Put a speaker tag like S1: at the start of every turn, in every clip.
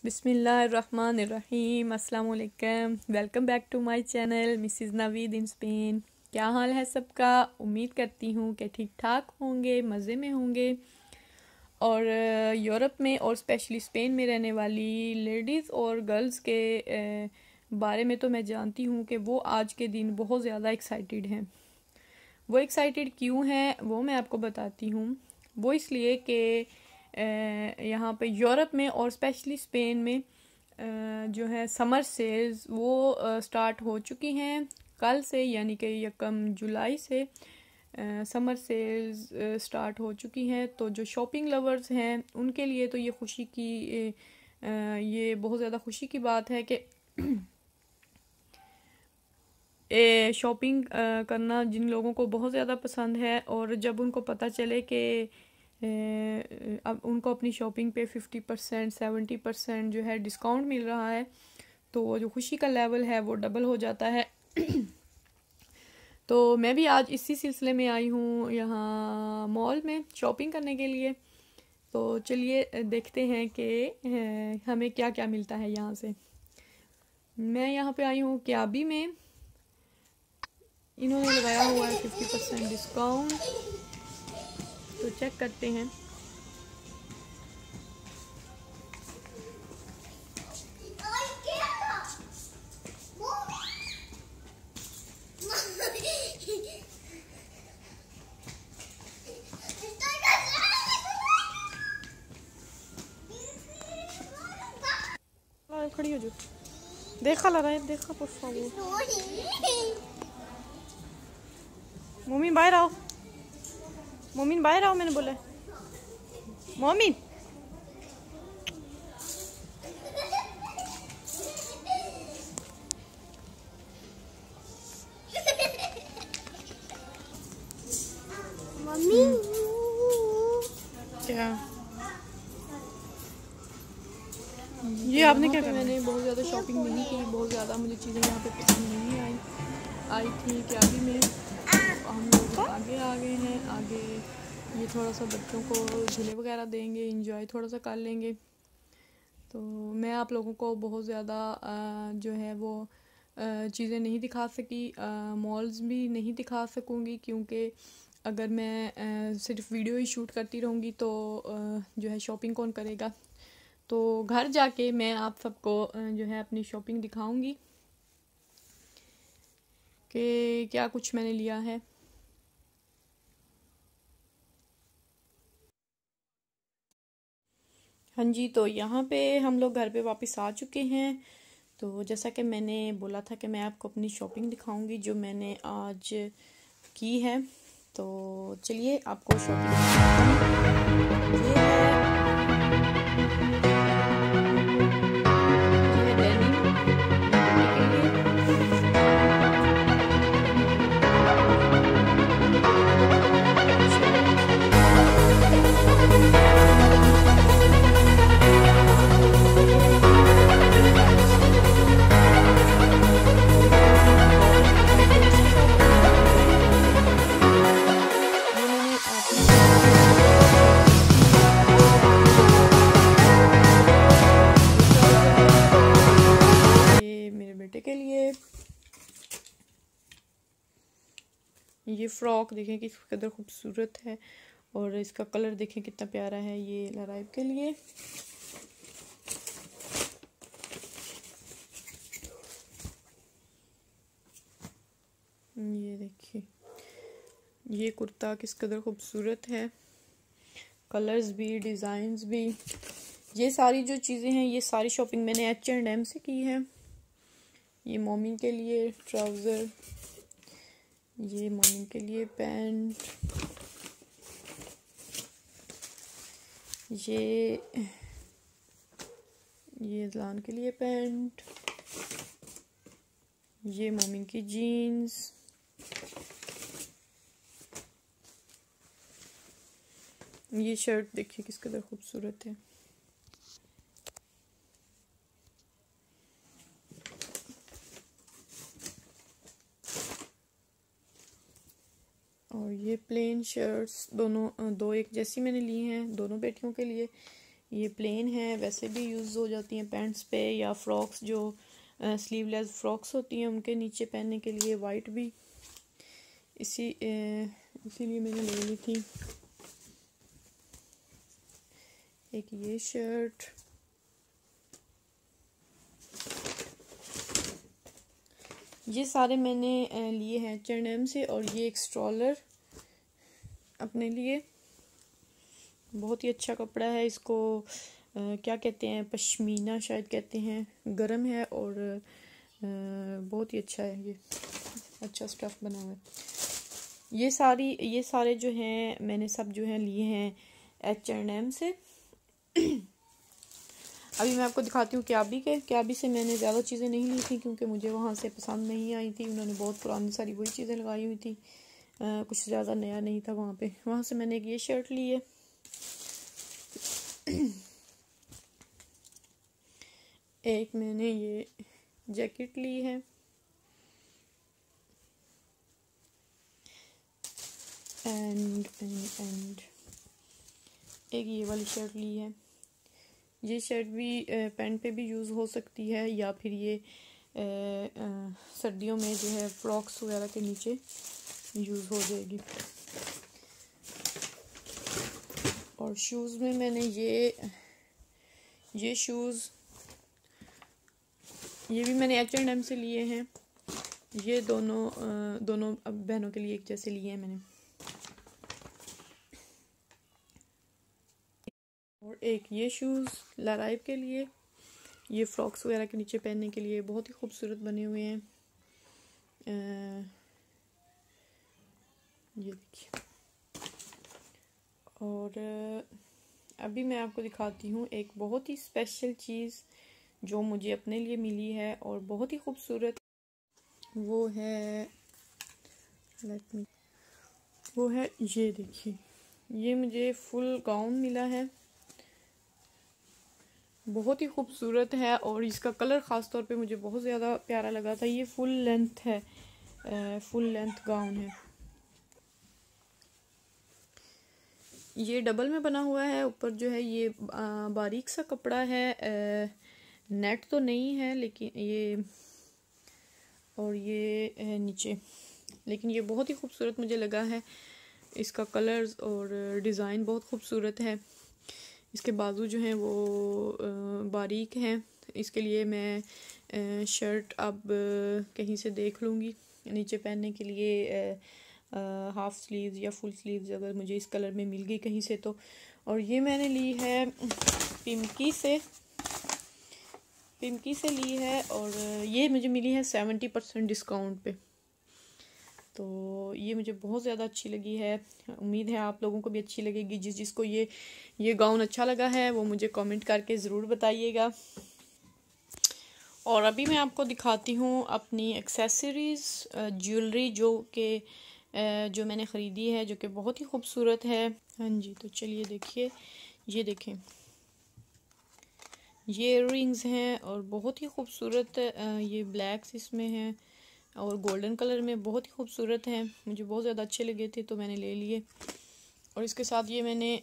S1: बिस्मिल्लाहिर्रहमानिर्रहीम। अस्सलाम वालेकुम। Welcome back to my channel Mrs Naveed in Spain. क्या हाल है सबका? उम्मीद करती हूँ कि ठीक ठाक होंगे, मज़े में होंगे। और यूरोप में और स्पेशली स्पेन में रहने वाली लेडीज़ और गर्ल्स के बारे में तो मैं जानती हूँ कि वो आज के दिन बहुत ज़्यादा एक्साइटेड हैं। वो एक्साइटेड क्यों हैं वो मैं आपको बताती हूँ। वो इसलिए कि यहाँ पे यूरोप में और स्पेशली स्पेन में जो है समर सेल्स वो स्टार्ट हो चुकी हैं कल से, यानी कि 1 जुलाई से समर सेल्स स्टार्ट हो चुकी हैं। तो जो शॉपिंग लवर्स हैं उनके लिए तो ये खुशी की ये बहुत ज़्यादा खुशी की बात है कि शॉपिंग करना जिन लोगों को बहुत ज़्यादा पसंद है और जब उनको पता चले कि अब उनको अपनी शॉपिंग पे 50% 70% जो है डिस्काउंट मिल रहा है, तो जो खुशी का लेवल है वो डबल हो जाता है। तो मैं भी आज इसी सिलसिले में आई हूँ यहाँ मॉल में शॉपिंग करने के लिए। तो चलिए देखते हैं कि हमें क्या क्या मिलता है यहाँ से। मैं यहाँ पे आई हूँ क्याबी में। इन्होंने लगाया हुआ है 50% डिस्काउंट, तो चेक करते हैं। खड़ी हो जो, देखा ला रहा है, देखा por favor। मोमिन बाहर आओ, मोमिन बाहर आओ, मैंने बोला मोमिन।
S2: मम्मी
S1: क्या ये आपने क्या? मैंने बहुत ज़्यादा शॉपिंग नहीं की, बहुत ज़्यादा मुझे चीज़ें यहाँ पे पसंद नहीं आई थी क्याबी में। हम लोग आगे आ गए हैं। आगे ये थोड़ा सा बच्चों को झूले वगैरह देंगे, इंजॉय थोड़ा सा कर लेंगे। तो मैं आप लोगों को बहुत ज़्यादा जो है वो चीज़ें नहीं दिखा सकी, मॉल्स भी नहीं दिखा सकूँगी, क्योंकि अगर मैं सिर्फ वीडियो ही शूट करती रहूँगी तो जो है शॉपिंग कौन करेगा। तो घर जाके मैं आप सबको जो है अपनी शॉपिंग दिखाऊंगी कि क्या कुछ मैंने लिया है। हाँ जी, तो यहाँ पे हम लोग घर पे वापस आ चुके हैं। तो जैसा कि मैंने बोला था कि मैं आपको अपनी शॉपिंग दिखाऊंगी जो मैंने आज की है। तो चलिए आपको शॉपिंग ये के लिए ये फ्रॉक देखें किस कदर खूबसूरत है और इसका कलर देखें कितना प्यारा है। ये लराइब के लिए। ये देखिए ये कुर्ता किस कदर खूबसूरत है, कलर्स भी, डिज़ाइंस भी। ये सारी जो चीज़ें हैं ये सारी शॉपिंग मैंने H&M से की है। ये मोमिन के लिए ट्राउज़र, ये मोमिन के लिए पैंट, ये ज़लान के लिए पैंट, ये मोमिन की जीन्स, ये शर्ट देखिए किस कदर खूबसूरत है। और ये प्लेन शर्ट्स दोनों दो एक जैसी मैंने ली हैं दोनों बेटियों के लिए। ये प्लेन है, वैसे भी यूज़ हो जाती हैं पैंट्स पे या फ्रॉक्स जो स्लीवलेस फ्रॉक्स होती हैं उनके नीचे पहनने के लिए। वाइट भी इसीलिए मैंने ले ली थी। एक ये शर्ट, ये सारे मैंने लिए हैं H&M से। और ये एक स्ट्रॉलर अपने लिए, बहुत ही अच्छा कपड़ा है। इसको क्या कहते हैं, पश्मीना शायद कहते हैं। गरम है और बहुत ही अच्छा है, ये अच्छा स्टफ़ बना हुआ है। ये सारे जो हैं मैंने सब जो हैं लिए हैं H&M से। अभी मैं आपको दिखाती हूँ क्याबी से मैंने ज़्यादा चीज़ें नहीं ली थी क्योंकि मुझे वहाँ से पसंद नहीं आई थी। उन्होंने बहुत पुरानी सारी वही चीज़ें लगाई हुई थी, कुछ ज़्यादा नया नहीं था वहाँ पे। वहाँ से मैंने एक ये शर्ट ली है, एक मैंने ये जैकेट ली है, एंड एक ये वाली शर्ट ली है। ये शर्ट भी पैंट पे भी यूज़ हो सकती है या फिर ये सर्दियों में जो है फ्रॉक्स वगैरह के नीचे यूज़ हो जाएगी। और शूज़ में मैंने ये शूज़ ये भी मैंने H&M से लिए हैं। ये दोनों बहनों के लिए एक जैसे लिए हैं मैंने। और एक ये शूज़ लाराइब के लिए, ये फ्रॉक्स वगैरह के नीचे पहनने के लिए बहुत ही खूबसूरत बने हुए हैं। ये देखिए। और अभी मैं आपको दिखाती हूँ एक बहुत ही स्पेशल चीज़ जो मुझे अपने लिए मिली है और बहुत ही खूबसूरत। वो है ये देखिए, ये मुझे फुल गाउन मिला है, बहुत ही खूबसूरत है। और इसका कलर ख़ास तौर पे मुझे बहुत ज़्यादा प्यारा लगा था। ये फुल लेंथ है, फुल लेंथ गाउन है। ये डबल में बना हुआ है। ऊपर जो है ये बारीक सा कपड़ा है, नेट तो नहीं है लेकिन ये, और ये नीचे, लेकिन ये बहुत ही खूबसूरत मुझे लगा है। इसका कलर्स और डिज़ाइन बहुत खूबसूरत है। इसके बाजू जो हैं वो बारीक हैं। इसके लिए मैं शर्ट अब कहीं से देख लूँगी नीचे पहनने के लिए, हाफ स्लीव्स या फुल स्लीव्स अगर मुझे इस कलर में मिल गई कहीं से तो। और ये मैंने ली है पिमकी से ली है, और ये मुझे मिली है 70% डिस्काउंट पे। तो ये मुझे बहुत ज़्यादा अच्छी लगी है। उम्मीद है आप लोगों को भी अच्छी लगेगी। जिसको ये गाउन अच्छा लगा है वो मुझे कमेंट करके ज़रूर बताइएगा। और अभी मैं आपको दिखाती हूँ अपनी एक्सेसरीज़, ज्वेलरी जो मैंने ख़रीदी है, जो कि बहुत ही खूबसूरत है। हाँ जी, तो चलिए देखिए, ये देखें, ये इयररिंग्स हैं और बहुत ही खूबसूरत। ये ब्लैक्स इसमें हैं और गोल्डन कलर में बहुत ही खूबसूरत हैं। मुझे बहुत ज़्यादा अच्छे लगे थे तो मैंने ले लिए। और इसके साथ ये मैंने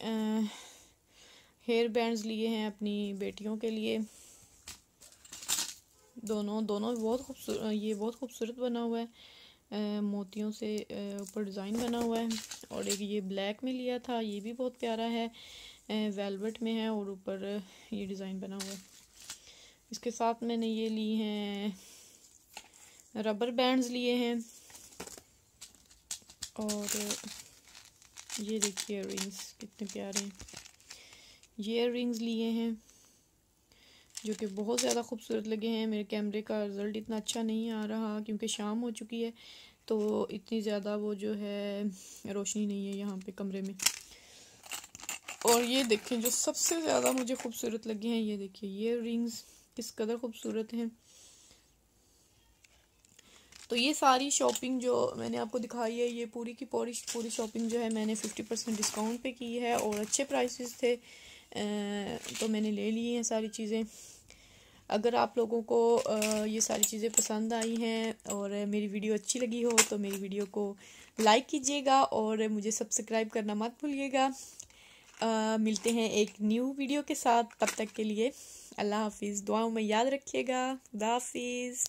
S1: हेयर बैंड्स लिए हैं अपनी बेटियों के लिए। दोनों बहुत खूबसूरत, ये बहुत खूबसूरत बना हुआ है, मोतियों से ऊपर डिज़ाइन बना हुआ है। और एक ये ब्लैक में लिया था, ये भी बहुत प्यारा है, वेलवेट में है और ऊपर ये डिज़ाइन बना हुआ है। इसके साथ मैंने ये ली हैं रबर बैंड्स लिए हैं। और ये देखिए इयररिंग्स कितने प्यारे हैं। ये इयररिंग्स लिए हैं जो कि बहुत ज़्यादा खूबसूरत लगे हैं। मेरे कैमरे का रिज़ल्ट इतना अच्छा नहीं आ रहा क्योंकि शाम हो चुकी है, तो इतनी ज़्यादा वो जो है रोशनी नहीं है यहाँ पे कमरे में। और ये देखें, जो सबसे ज़्यादा मुझे खूबसूरत लगे हैं, ये देखिए, ये रिंग्स किस कदर खूबसूरत हैं। तो ये सारी शॉपिंग जो मैंने आपको दिखाई है, ये पूरी की पूरी शॉपिंग जो है मैंने 50% डिस्काउंट पे की है और अच्छे प्राइसेस थे, तो मैंने ले लिए हैं सारी चीज़ें। अगर आप लोगों को ये सारी चीज़ें पसंद आई हैं और मेरी वीडियो अच्छी लगी हो तो मेरी वीडियो को लाइक कीजिएगा और मुझे सब्सक्राइब करना मत भूलिएगा। मिलते हैं एक न्यू वीडियो के साथ। तब तक के लिए अल्लाह हाफिज़। दुआओं में याद रखिएगा। खुदा हाफिज़।